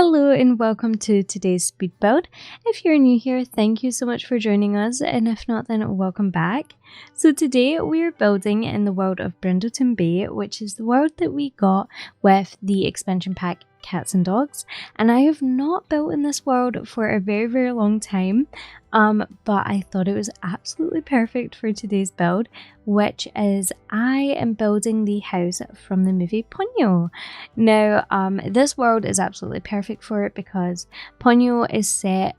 Hello and welcome to today's speed build. If you're new here, thank you so much for joining us, and if not, then welcome back. So today we're building in the world of Brindleton Bay, which is the world that we got with the expansion pack Cats and Dogs, and I have not built in this world for a very long time, but I thought it was absolutely perfect for today's build, which is I am building the house from the movie Ponyo. Now, this world is absolutely perfect for it because Ponyo is set,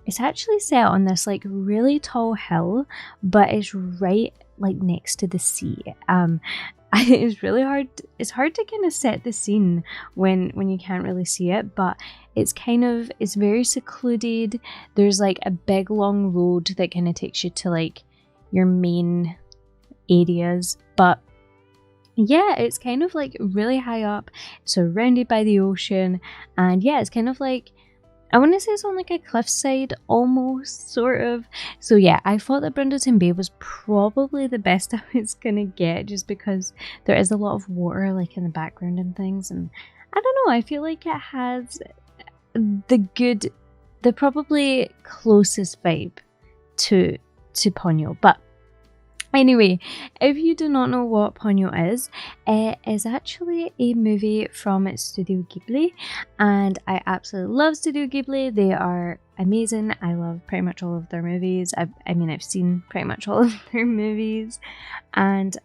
it's actually set on this like really tall hill, but it's right like next to the sea. It's really hard. It's hard to kind of set the scene when you can't really see it, but it's very secluded. There's like a big long road that kind of takes you to like your main areas, but yeah, it's kind of like really high up, surrounded by the ocean, and yeah, it's kind of like, I want to say it's on like a cliffside almost, sort of. So yeah, I thought that Brindleton Bay was probably the best I was gonna get, just because there is a lot of water like in the background and things, and I don't know, I feel like it has the probably closest vibe to Ponyo. But anyway, if you do not know what Ponyo is, it is actually a movie from Studio Ghibli, and I absolutely love Studio Ghibli. They are amazing. I love pretty much all of their movies. I've seen pretty much all of their movies, and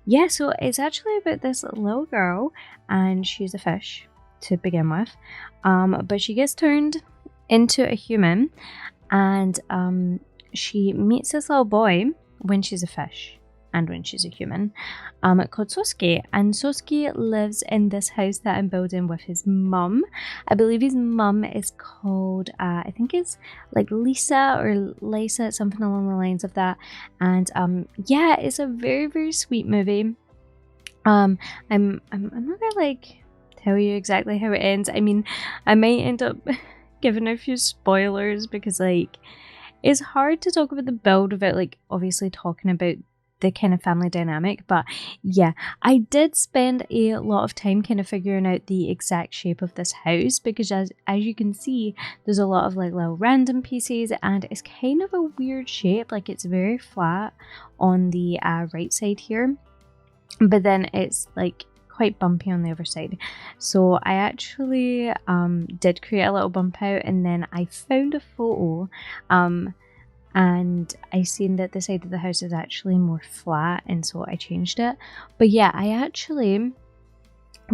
yeah, so it's actually about this little girl, and she's a fish to begin with, but she gets turned into a human, and she meets this little boy when she's a fish and when she's a human, called Sosuke, and Sosuke lives in this house that I'm building with his mum. I believe his mum is called I think it's like Lisa or Lisa, something along the lines of that, and yeah, it's a very sweet movie. I'm not gonna like tell you exactly how it ends. I mean, I might end up giving a few spoilers because like it's hard to talk about the build without like obviously talking about the kind of family dynamic. But yeah, I did spend a lot of time kind of figuring out the exact shape of this house, because as you can see, there's a lot of like little random pieces, and it's kind of a weird shape. Like it's very flat on the right side here, but then it's like quite bumpy on the other side. So I actually did create a little bump out, and then I found a photo and I seen that the side of the house is actually more flat, and so I changed it. But yeah, I actually,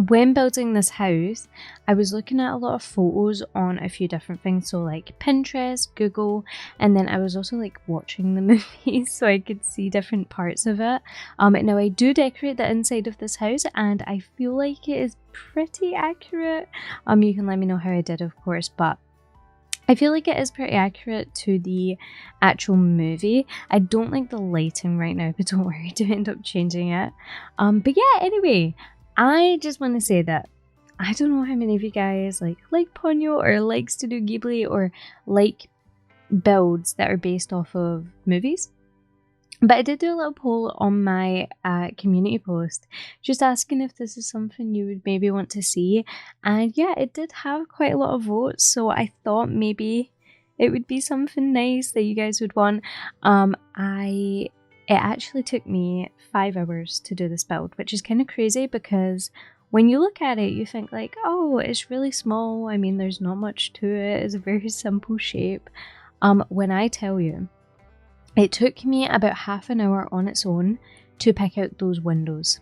when building this house, I was looking at a lot of photos on a few different things, so like Pinterest, Google, and then I was also like watching the movies so I could see different parts of it. Now I do decorate the inside of this house, and I feel like it is pretty accurate. You can let me know how I did, of course, but I feel like it is pretty accurate to the actual movie. I don't like the lighting right now, but don't worry, I do end up changing it. But yeah, anyway, I just want to say that I don't know how many of you guys like Ponyo or like Studio Ghibli or like builds that are based off of movies. But I did do a little poll on my community post, just asking if this is something you would maybe want to see. And yeah, it did have quite a lot of votes, so I thought maybe it would be something nice that you guys would want. It actually took me 5 hours to do this build, which is kind of crazy because when you look at it, you think like, oh, it's really small. I mean, there's not much to it. It's a very simple shape. When I tell you, it took me about half an hour on its own to pick out those windows,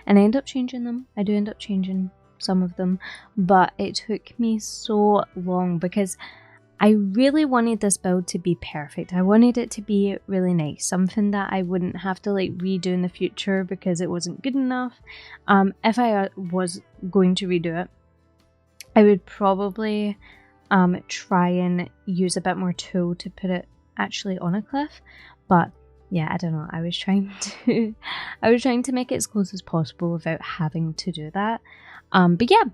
and I end up changing them. I do end up changing some of them, but it took me so long because I really wanted this build to be perfect. I wanted it to be really nice, something that I wouldn't have to like redo in the future because it wasn't good enough. If I was going to redo it, I would probably try and use a bit more tool to put it actually on a cliff. But yeah, I don't know, I was trying to make it as close as possible without having to do that. But yeah,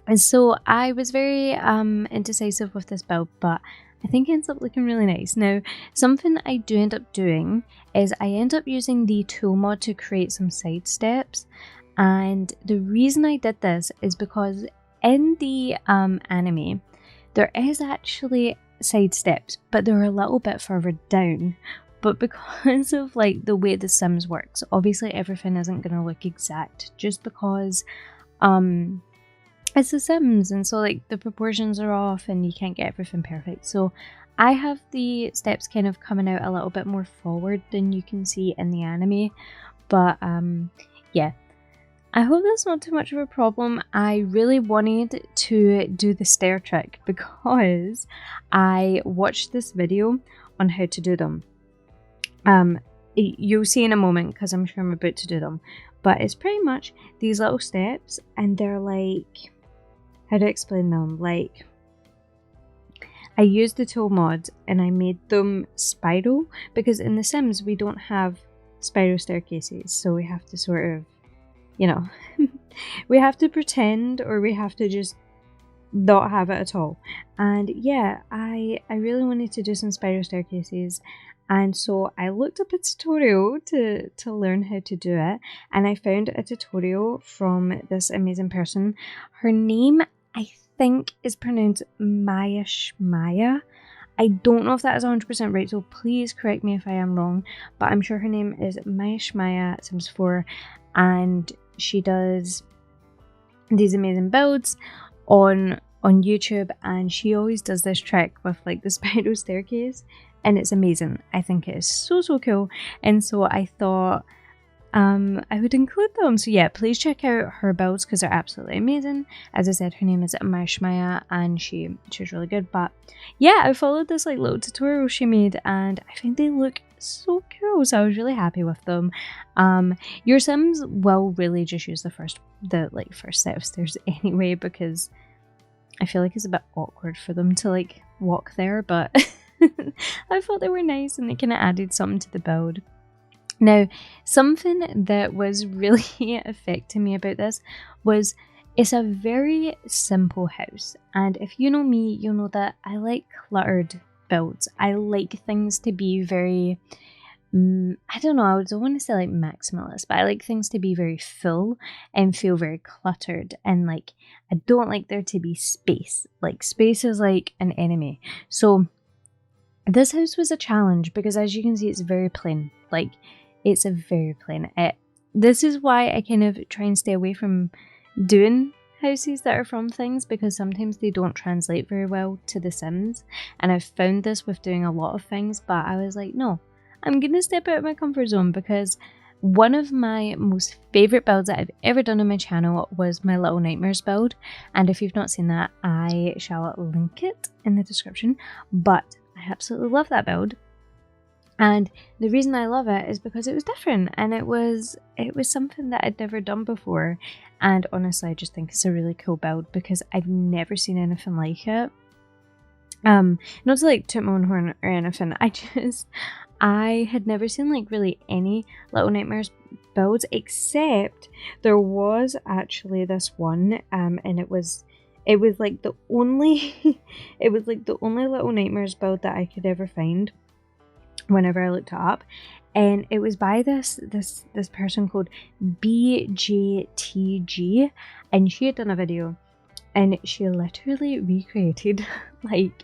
and so I was very indecisive with this build, but I think it ends up looking really nice. Now, something I do end up doing is I end up using the tool mod to create some side steps, and the reason I did this is because in the anime, there is actually side steps, but they're a little bit further down. But because of like the way The Sims works, obviously everything isn't going to look exact just because it's The Sims, and so like the proportions are off and you can't get everything perfect. So I have the steps kind of coming out a little bit more forward than you can see in the anime. But yeah, I hope that's not too much of a problem. I really wanted to do the stair trick because I watched this video on how to do them. You'll see in a moment because I'm sure I'm about to do them. But it's pretty much these little steps, and they're like, how to explain them? Like, I used the tool mod and I made them spiral because in The Sims we don't have spiral staircases, so we have to sort of, you know, we have to pretend, or we have to just not have it at all. And yeah, I really wanted to do some spiral staircases, and so I looked up a tutorial to learn how to do it, and I found a tutorial from this amazing person. Her name, I think, is pronounced Maya. I don't know if that is 100% right, so please correct me if I am wrong, but I'm sure her name is Maya Sims 4, and she does these amazing builds on YouTube, and she always does this trick with like the spiral staircase, and it's amazing. I think it is so cool, and so I thought I would include them. So yeah, please check out her builds because they're absolutely amazing. As I said, her name is Maya, and she's really good. But yeah, I followed this like little tutorial she made, and I think they look so cool, so I was really happy with them. Your Sims will really just use the first set of stairs anyway, because I feel like it's a bit awkward for them to like walk there, but I thought they were nice and they kind of added something to the build. Now, something that was really affecting me about this was it's a very simple house, and if you know me, you'll know that I like cluttered builds. I like things to be very, I don't know, I don't want to say like maximalist, but I like things to be very full and feel very cluttered, and like I don't like there to be space. Like space is like an enemy. So this house was a challenge because, as you can see, it's very plain. Like, it's a very plain. This is why I kind of try and stay away from doing houses that are from things, because sometimes they don't translate very well to The Sims. And I've found this with doing a lot of things, but I was like, no, I'm going to step out of my comfort zone, because one of my most favourite builds that I've ever done on my channel was my Little Nightmares build. And if you've not seen that, I shall link it in the description. But I absolutely love that build. And the reason I love it is because it was different, and it was something that I'd never done before. And honestly, I just think it's a really cool build because I've never seen anything like it. Not to like toot my own horn or anything, I had never seen like really any Little Nightmares builds, except there was actually this one, and it was like the only it was like the only Little Nightmares build that I could ever find whenever I looked it up, and it was by this person called BJTG, and she had done a video, and she literally recreated like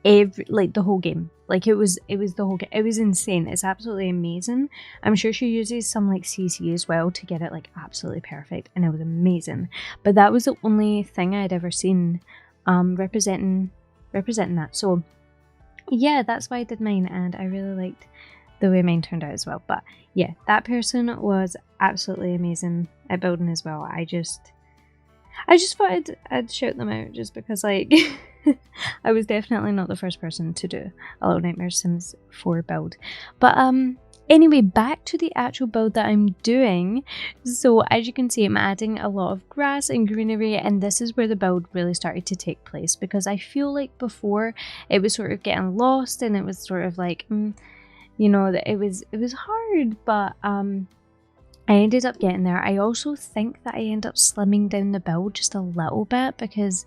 the whole game. Like it was the whole game. It was insane. It's absolutely amazing. I'm sure she uses some like CC as well to get it like absolutely perfect, and it was amazing. But that was the only thing I'd ever seen representing that. So yeah, that's why I did mine, and I really liked the way mine turned out as well. But yeah, that person was absolutely amazing at building as well. I just thought I'd shout them out just because like I was definitely not the first person to do a Little Nightmares Sims 4 build. But anyway, back to the actual build that I'm doing. So as you can see, I'm adding a lot of grass and greenery, and this is where the build really started to take place, because I feel like before it was sort of getting lost, and it was sort of like, you know, that it was hard, but I ended up getting there. I also think that I ended up slimming down the build just a little bit, because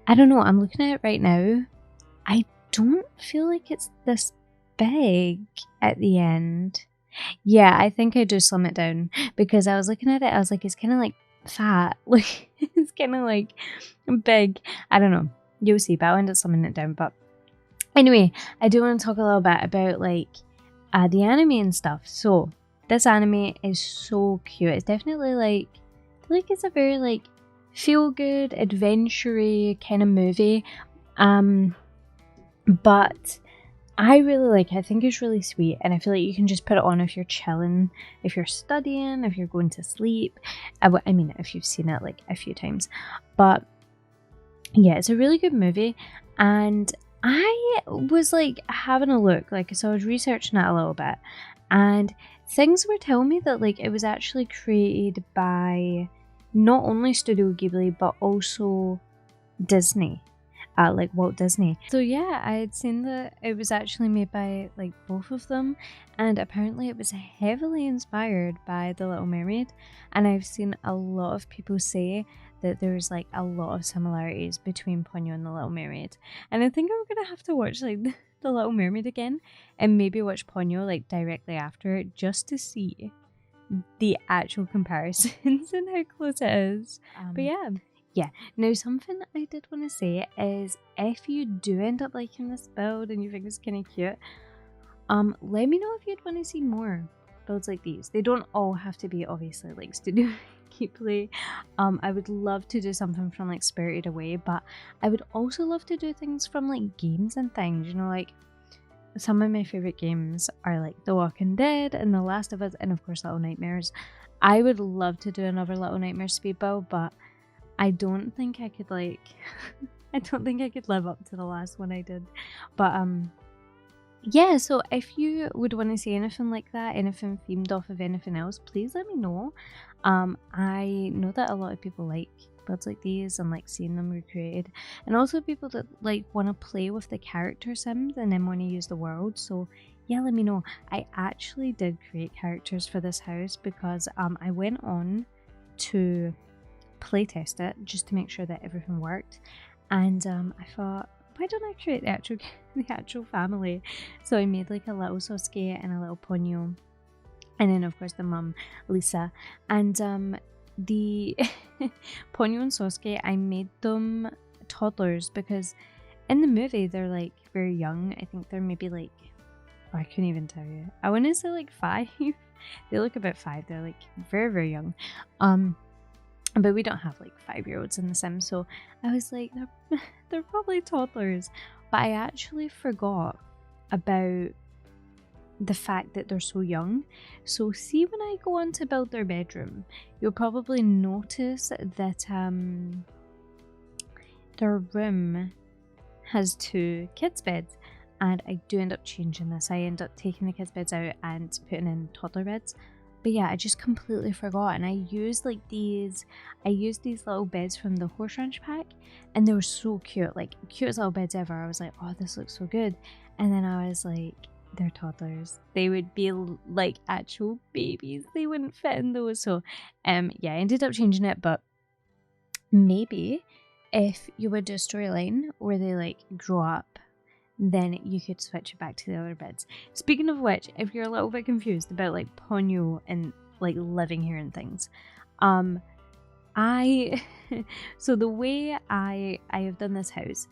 I don't know, I'm looking at it right now, I don't feel like it's this big at the end. Yeah, I think I do slim it down, because I was looking at it, I was like, it's kind of like fat. Like, it's kind of like big. I don't know. You'll see, but I'll end up summing it down. But anyway, I do want to talk a little bit about like the anime and stuff. So this anime is so cute. It's definitely like, I feel like it's a very like feel good, adventure-y kind of movie. But I really like it. I think it's really sweet, and I feel like you can just put it on if you're chilling, if you're studying, if you're going to sleep. I mean, if you've seen it like a few times. But yeah, it's a really good movie, and I was like having a look, like, so I was researching it a little bit, and things were telling me that like it was actually created by not only Studio Ghibli but also Disney, like Walt Disney. So yeah, I had seen that it was actually made by like both of them, and apparently it was heavily inspired by The Little Mermaid, and I've seen a lot of people say that there's like a lot of similarities between Ponyo and The Little Mermaid, and I think I'm gonna have to watch like The Little Mermaid again and maybe watch Ponyo like directly after it just to see the actual comparisons and how close it is. But yeah. Now something I did want to say is if you do end up liking this build and you think it's kind of cute, let me know if you'd want to see more builds like these. They don't all have to be obviously like Studio Ghibli. I would love to do something from like Spirited Away, but I would also love to do things from like games and things, you know, like some of my favorite games are like The Walking Dead and The Last of Us, and of course Little Nightmares. I would love to do another Little Nightmares speed build, but I don't think I could like I don't think I could live up to the last one I did. But yeah, so if you would want to see anything like that, anything themed off of anything else, please let me know. I know that a lot of people like builds like these and like seeing them recreated, and also people that like want to play with the character sims and then want to use the world. So yeah, let me know. I actually did create characters for this house because I went on to playtest it just to make sure that everything worked, and I thought, why don't I create the actual family? So I made like a little Sosuke and a little Ponyo, and then of course the mum Lisa, and the Ponyo and Sosuke, I made them toddlers because in the movie they're like very young. I think they're maybe like, oh, I couldn't even tell you, I want to say like 5. They look about 5. They're like very, very young. But we don't have like 5-year-olds in The Sims, so I was like, they're probably toddlers. But I actually forgot about the fact that they're so young. So see, when I go on to build their bedroom, you'll probably notice that their room has 2 kids' beds. And I do end up changing this. I end up taking the kids' beds out and putting in toddler beds. But yeah, I just completely forgot, and I used these little beds from the Horse Ranch pack, and they were so cute, like cutest little beds ever. I was like, oh, this looks so good. And then I was like, they're toddlers. They would be like actual babies. They wouldn't fit in those. So yeah, I ended up changing it, but maybe if you would do a storyline where they like grow up, then you could switch it back to the other beds. Speaking of which, if you're a little bit confused about like Ponyo and like living here and things, I so the way I have done this house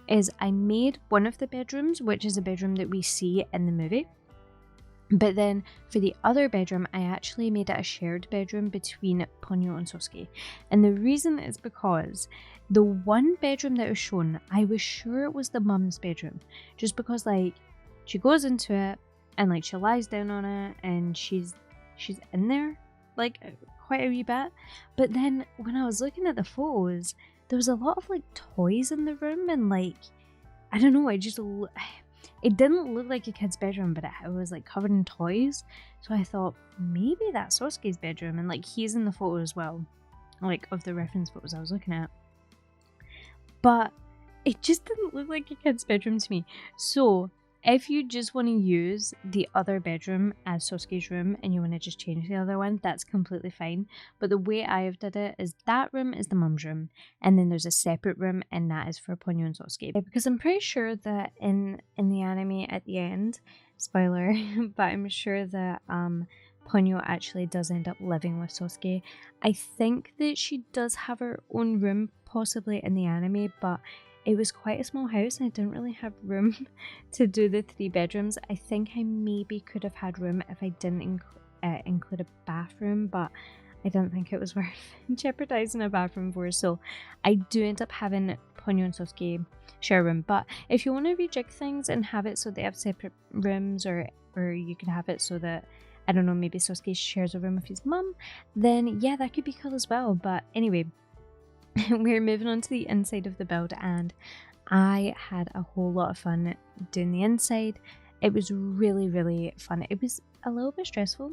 is I made one of the bedrooms, which is a bedroom that we see in the movie. But then for the other bedroom, I actually made it a shared bedroom between Ponyo and Sosuke. And the reason is because the one bedroom that was shown, I was sure it was the mum's bedroom. Just because like she goes into it and like she lies down on it and she's in there like quite a wee bit. But then when I was looking at the photos, there was a lot of like toys in the room, and like, I don't know, it didn't look like a kid's bedroom, but it was like covered in toys. So I thought maybe that's Sosuke's bedroom, and like he's in the photo as well, like of the reference photos I was looking at. But it just didn't look like a kid's bedroom to me. So if you just want to use the other bedroom as Sosuke's room and you want to just change the other one, that's completely fine. But the way I have did it is that room is the mum's room, and then there's a separate room, and that is for Ponyo and Sosuke. Because I'm pretty sure that in the anime at the end, spoiler, but I'm sure that Ponyo actually does end up living with Sosuke. I think that she does have her own room, possibly in the anime, but it was quite a small house and I didn't really have room to do the 3 bedrooms. I think I maybe could have had room if I didn't include a bathroom, but I don't think it was worth jeopardizing a bathroom for. So I do end up having Ponyo and Sosuke share a room. But if you want to rejig things and have it so they have separate rooms, or you can have it so that, I don't know, maybe Sosuke shares a room with his mum, then yeah, that could be cool as well. But anyway, we're moving on to the inside of the build, and I had a whole lot of fun doing the inside. It was really, really fun. It was a little bit stressful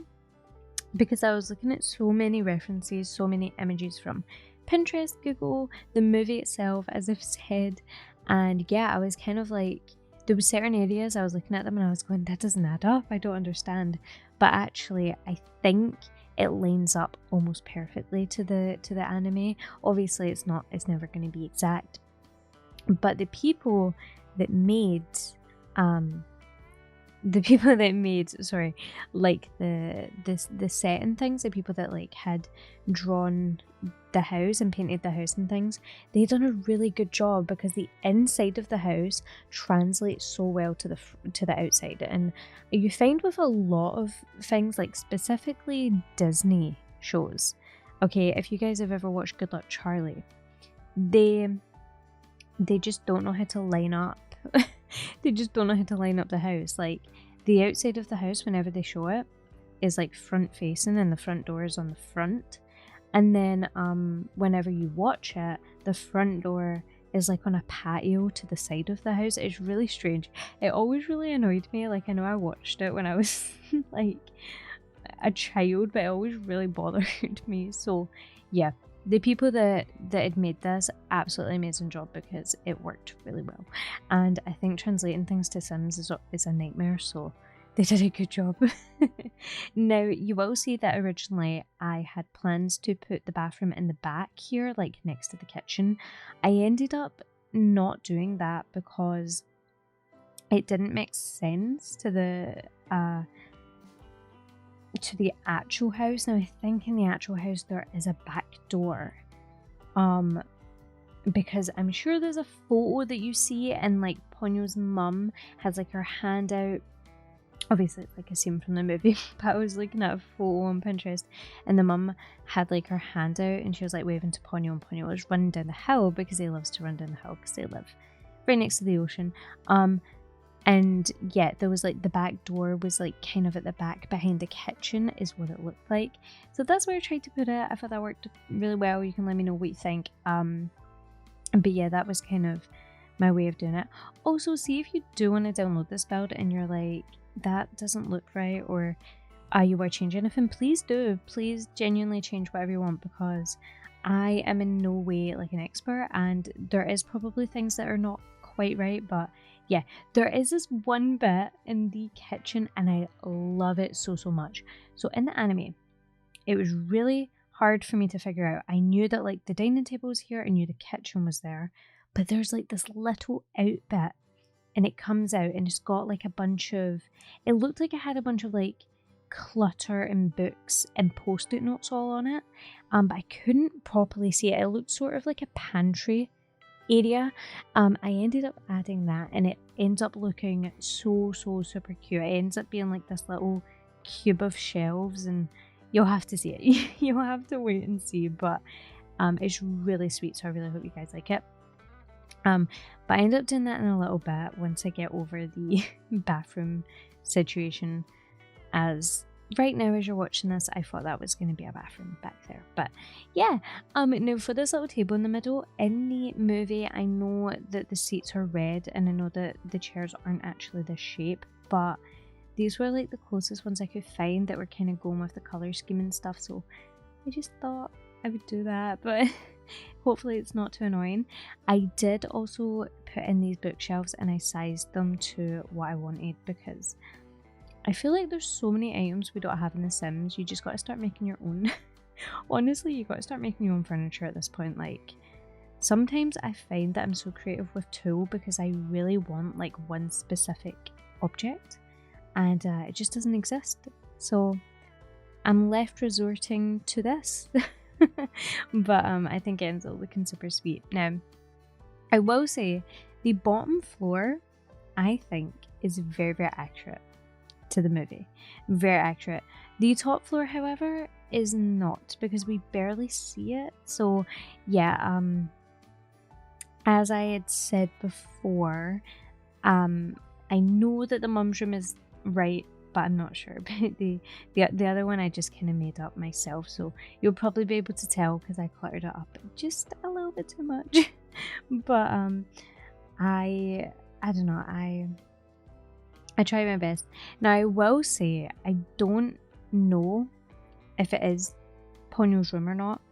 because I was looking at so many references, so many images from Pinterest, Google, the movie itself, as I've said, and yeah, I was kind of like, there were certain areas I was looking at them and I was going, that doesn't add up, I don't understand. But actually, I think it lines up almost perfectly to the anime. Obviously, it's never going to be exact, but the people that made like the set and things, the people that like had drawn the house and painted the house and things, they've done a really good job because the inside of the house translates so well to the outside. And you find with a lot of things, like specifically Disney shows, okay, if you guys have ever watched Good Luck Charlie, they just don't know how to line up they just don't know how to line up the house. Like, the outside of the house, whenever they show it, is like front facing and the front door is on the front. And then whenever you watch it, the front door is like on a patio to the side of the house. It's really strange. It always really annoyed me. Like, I know I watched it when I was like a child, but it always really bothered me. So yeah, the people that had made this, absolutely amazing job because it worked really well. And I think translating things to Sims is a nightmare, so they did a good job. Now, you will see that originally I had plans to put the bathroom in the back here, like next to the kitchen. I ended up not doing that because it didn't make sense to the actual house. Now, I think in the actual house there is a back door, because I'm sure there's a photo that you see and like Ponyo's mum has like her hand out. Obviously it's like a scene from the movie, but I was looking at a photo on Pinterest and the mum had like her hand out and she was like waving to Ponyo, and Ponyo was running down the hill because he loves to run down the hill because they live right next to the ocean. And yeah, there was like the back door was like kind of at the back behind the kitchen is what it looked like. So that's where I tried to put it. I thought that worked really well. You can let me know what you think. But yeah, that was kind of my way of doing it. Also, see if you do want to download this build and you're like, that doesn't look right, or you want to change anything, please do. Please genuinely change whatever you want, because I am in no way like an expert and there is probably things that are not quite right. But yeah, there is this one bit in the kitchen and I love it so much. So in the anime, it was really hard for me to figure out. I knew that like the dining table was here, I knew the kitchen was there, but there's like this little out bit and it comes out and it's got like a bunch of, it looked like it had a bunch of like clutter and books and post-it notes all on it, but I couldn't properly see it. It looked sort of like a pantry area. I ended up adding that and it ends up looking so super cute. It ends up being like this little cube of shelves, and you'll have to see it. You'll have to wait and see, but it's really sweet, so I really hope you guys like it. But I ended up doing that in a little bit once I get over the bathroom situation, as right now as you're watching this, I thought that was going to be a bathroom back there. But yeah, now for this little table in the middle, in the movie, I know that the seats are red and I know that the chairs aren't actually this shape, but these were like the closest ones I could find that were kind of going with the color scheme and stuff, so I just thought I would do that, but hopefully it's not too annoying. I did also put in these bookshelves and I sized them to what I wanted, because I feel like there's so many items we don't have in The Sims. You just got to start making your own. Honestly, you got to start making your own furniture at this point. Like, sometimes I find that I'm so creative with tool because I really want like one specific object and it just doesn't exist. So I'm left resorting to this. But I think it ends up looking super sweet. Now, I will say the bottom floor, I think, is very, very accurate to the movie. Very accurate. The top floor, however, is not, because we barely see it. So yeah, as I had said before, I know that the mum's room is right, but I'm not sure. But the other one I just kind of made up myself, so you'll probably be able to tell because I cluttered it up just a little bit too much. But I don't know, I try my best. Now I will say I don't know if it is Ponyo's room or not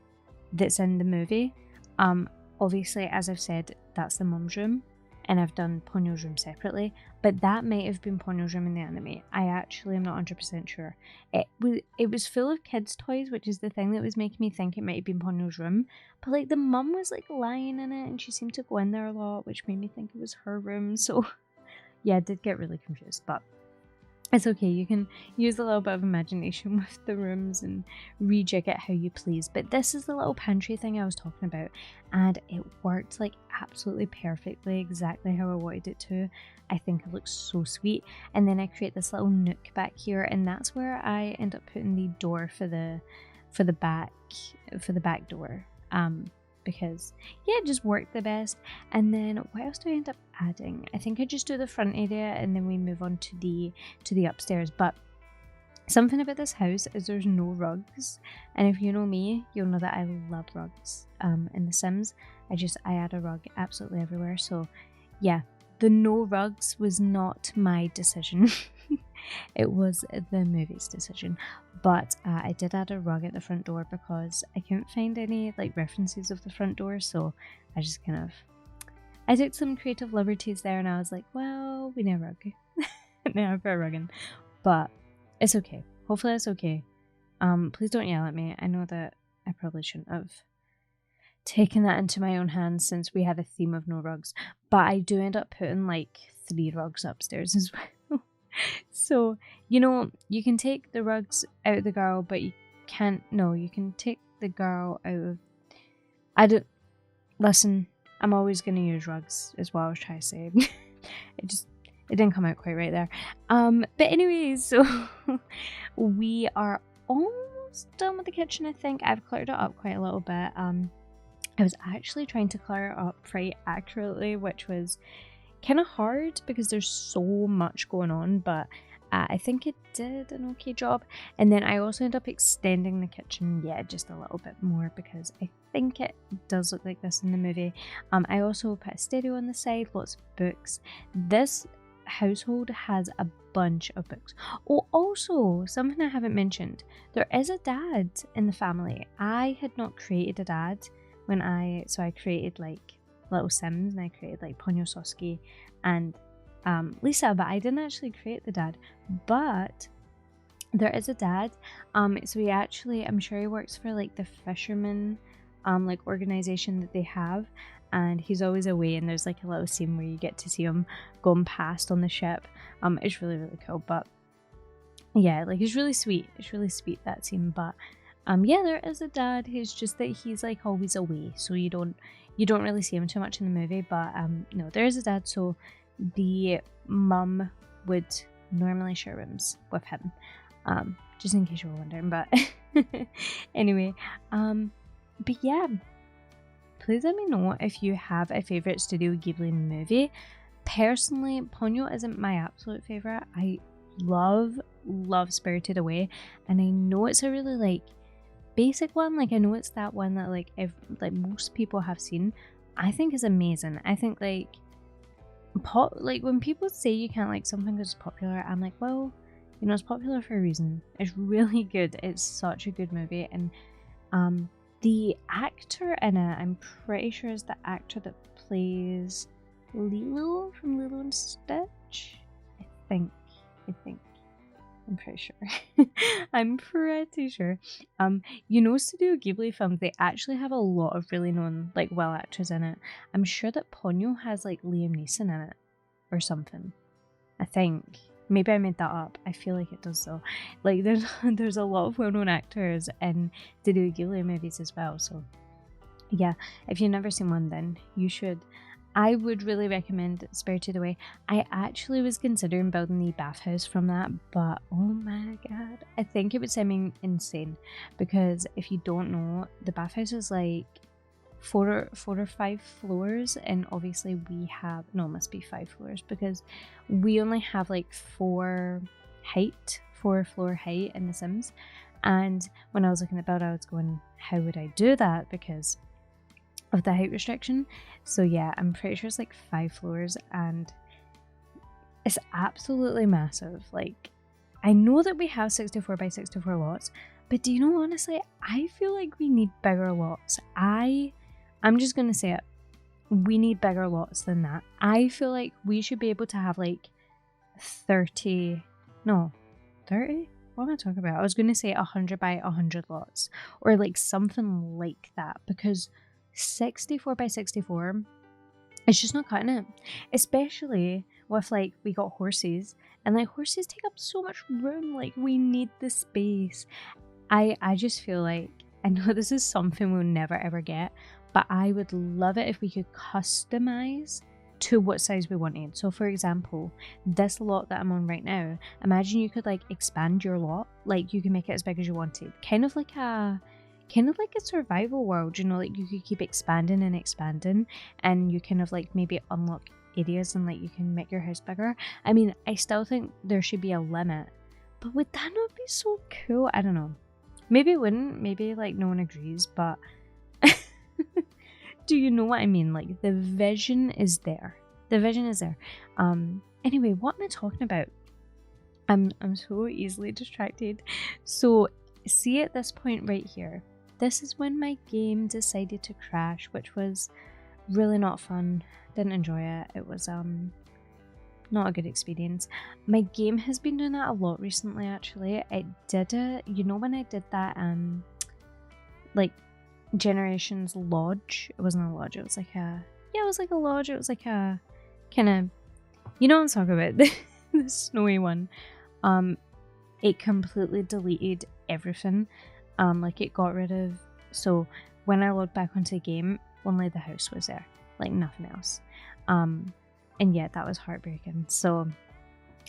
that's in the movie. Obviously, as I've said, that's the mum's room, and I've done Ponyo's room separately, but that might have been Ponyo's room in the anime. I actually am not 100% sure. It was full of kids' toys, which is the thing that was making me think it might have been Ponyo's room, but like the mum was like lying in it and she seemed to go in there a lot, which made me think it was her room. So yeah, I did get really confused, but it's okay. You can use a little bit of imagination with the rooms and rejig it how you please. But this is the little pantry thing I was talking about, and it worked like absolutely perfectly, exactly how I wanted it to. I think it looks so sweet. And then I create this little nook back here, and that's where I end up putting the door for the back door. Because yeah, it just worked the best. And then what else do I end up adding? I think I just do the front area and then we move on to the upstairs. But something about this house is there's no rugs, and if you know me, you'll know that I love rugs. In The Sims, I add a rug absolutely everywhere. So yeah, the no rugs was not my decision. It was the movie's decision. But I did add a rug at the front door because I couldn't find any like references of the front door, so I just I took some creative liberties there, and I was like, well, we need a rug. Now I put a rug in. But it's okay. Hopefully it's okay. Please don't yell at me. I know that I probably shouldn't have taken that into my own hands since we had a theme of no rugs, but I do end up putting like 3 rugs upstairs as well. So, you know, you can take the rugs out of the girl, but you can't. No, you can take the girl out of. Listen, I'm always going to use rugs, is what I was trying to say. It didn't come out quite right there. But anyways, so we are almost done with the kitchen, I think. I've cluttered it up quite a little bit. I was actually trying to clutter it up pretty accurately, which was kind of hard because there's so much going on, but I think it did an okay job. And then I also ended up extending the kitchen, just a little bit more because I think it does look like this in the movie. I also put a stereo on the side, lots of books. This household has a bunch of books. Oh, also, something I haven't mentioned, there is a dad in the family. I had not created a dad when I created like little Sims, and I created like Ponyo Sosuke and Lisa, but I didn't actually create the dad. But there is a dad. So he actually, I'm sure he works for like the fisherman like organization that they have, and he's always away, and there's like a little scene where you get to see him going past on the ship. It's really, really cool. But yeah, like it's really sweet. It's really sweet, that scene. But there is a dad. It's just that he's like always away, so you don't really see him too much in the movie. But no, there is a dad, so the mum would normally share rooms with him, just in case you were wondering. But anyway, but yeah, please let me know if you have a favorite Studio Ghibli movie. Personally, Ponyo isn't my absolute favorite. I love Spirited Away, and I know it's a really like basic one. Like I know it's that one that like most people have seen. I think is amazing. I think like when people say you can't like something because it's popular, I'm like, well, you know, it's popular for a reason. It's really good. It's such a good movie. And the actor in it, I'm pretty sure is the actor that plays Lilo from Lilo and Stitch. I think I'm pretty sure. I'm pretty sure. You know, Studio Ghibli films, they actually have a lot of really known, like, well actors in it. I'm sure that Ponyo has, like, Liam Neeson in it or something. I think. Maybe I made that up. I feel like it does though. Like there's a lot of well-known actors in Studio Ghibli movies as well. So yeah, if you've never seen one, then you should. I would really recommend Spirited Away. I actually was considering building the bathhouse from that, but oh my god, I think it would send me insane, because if you don't know, the bathhouse is like four or five floors, and obviously we have, no, it must be 5 floors, because we only have like 4 floor height in The Sims. And when I was looking at build, I was going, how would I do that, because of the height restriction? So yeah, I'm pretty sure it's like 5 floors, and it's absolutely massive. Like, I know that we have 64 by 64 lots, but do you know, honestly, I feel like we need bigger lots. I'm just gonna say it, we need bigger lots than that. I feel like we should be able to have like 30, what am I talking about? I was gonna say 100 by 100 lots, or like something like that, because 64 by 64, it's just not cutting it. Especially with, like, we got horses, and like horses take up so much room. Like, we need the space. I just feel like, I know this is something we'll never ever get, but I would love it if we could customize to what size we wanted. So for example, this lot that I'm on right now, imagine you could like expand your lot, like you can make it as big as you wanted, kind of like a survival world, you know, like you could keep expanding and expanding, and you kind of like maybe unlock areas and like you can make your house bigger. I mean, I still think there should be a limit, but would that not be so cool? I don't know. Maybe it wouldn't, maybe like no one agrees, but do you know what I mean? Like, the vision is there. The vision is there. Anyway, what am I talking about? I'm so easily distracted. So see, at this point right here, this is when my game decided to crash, which was really not fun. Didn't enjoy it. It was not a good experience. My game has been doing that a lot recently, actually. It did it, you know, when I did that like Generations Lodge. It wasn't a lodge, it was like a, yeah, it was like a lodge. It was like a kind of, you know what I'm talking about, the snowy one. It completely deleted everything. Like, it got rid of, so when I logged back onto the game, only the house was there, like nothing else. And yeah, that was heartbreaking. So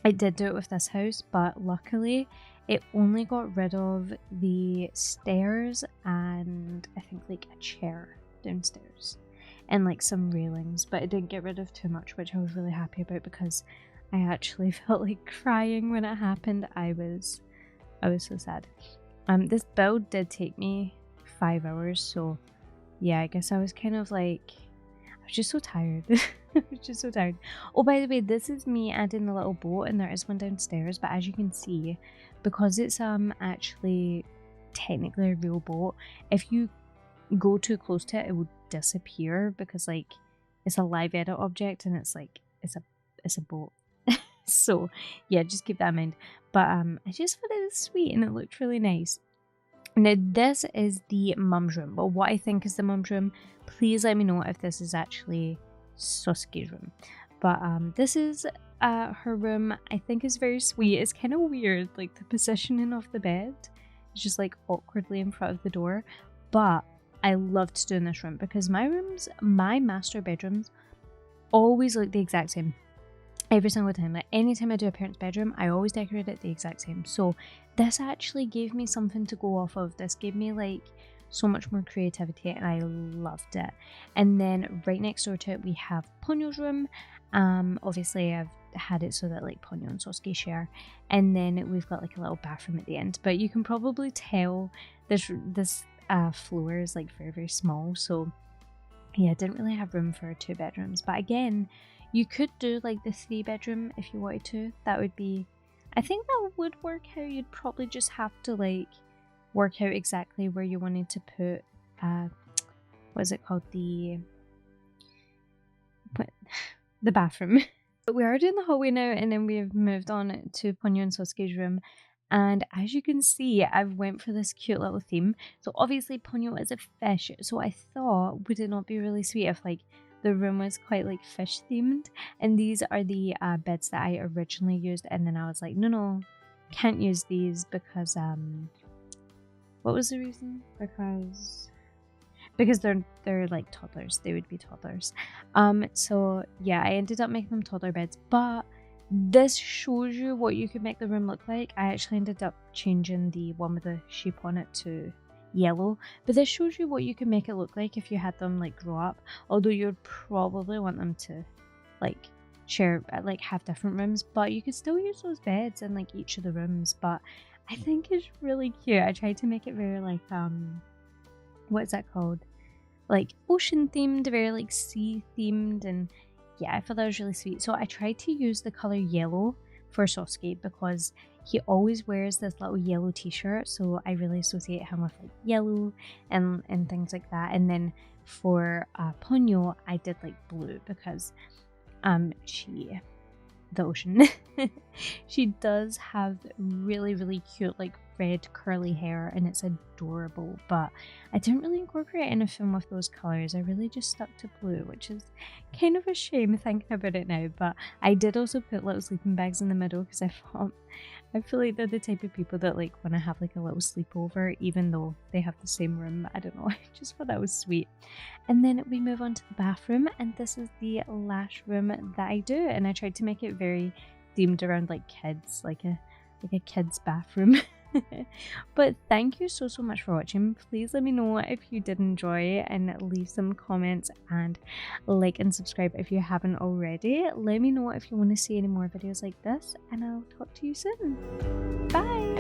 I did do it with this house, but luckily it only got rid of the stairs and I think like a chair downstairs and like some railings, but it didn't get rid of too much, which I was really happy about, because I actually felt like crying when it happened. I was so sad. This build did take me 5 hours, so yeah, I guess I was kind of like, I was just so tired. I was just so tired. Oh, by the way, this is me adding the little boat, and there is one downstairs, but as you can see, because it's actually technically a real boat, if you go too close to it, it will disappear, because like it's a live edit object, and it's like it's a boat. So yeah, just keep that in mind. But I just thought it was sweet and it looked really nice. Now this is the mum's room. But what I think is the mum's room, please let me know if this is actually Sosuke's room. But this is her room. I think is very sweet. It's kind of weird, like the positioning of the bed. It's just like awkwardly in front of the door. But I loved doing this room because my master bedrooms always look the exact same. Every single time. Like anytime I do a parent's bedroom, I always decorate it the exact same. So this actually gave me something to go off of. This gave me like so much more creativity and I loved it. And then right next door to it we have Ponyo's room. Obviously I've had it so that like Ponyo and Sosuke share. And then we've got like a little bathroom at the end. But you can probably tell this floor is like very, very small. So yeah, I didn't really have room for 2 bedrooms. But again, you could do like the 3 bedroom if you wanted to. That would be, I think that would work out. You'd probably just have to like work out exactly where you wanted to put, what is it called? The bathroom. But we are doing the hallway now, and then we've moved on to Ponyo and Sosuke's room. And as you can see, I've went for this cute little theme. So obviously Ponyo is a fish, so I thought, would it not be really sweet if like the room was quite like fish themed, and these are the beds that I originally used, and then I was like, no, can't use these because what was the reason? Because they're like toddlers. They would be toddlers. So yeah, I ended up making them toddler beds, but this shows you what you could make the room look like. I actually ended up changing the one with the sheep on it to yellow, but this shows you what you can make it look like if you had them like grow up, although you'd probably want them to like share, like have different rooms, but you could still use those beds in like each of the rooms. But I think it's really cute. I tried to make it very like what is that called, like ocean themed, very like sea themed, and yeah, I thought that was really sweet. So I tried to use the color yellow for Sosuke because he always wears this little yellow t-shirt, so I really associate him with like yellow and things like that. And then for Ponyo, I did like blue because the ocean she does have really cute like red curly hair, and it's adorable, but I didn't really incorporate anything with those colors. I really just stuck to blue, which is kind of a shame thinking about it now. But I did also put little sleeping bags in the middle because I feel like they're the type of people that like want to have like a little sleepover even though they have the same room. I don't know, I just thought that was sweet. And then we move on to the bathroom, and this is the last room that I do, and I tried to make it very themed around like kids, like a kid's bathroom. But thank you so much for watching. Please let me know if you did enjoy, and leave some comments, and like and subscribe if you haven't already. Let me know if you want to see any more videos like this, and I'll talk to you soon. Bye.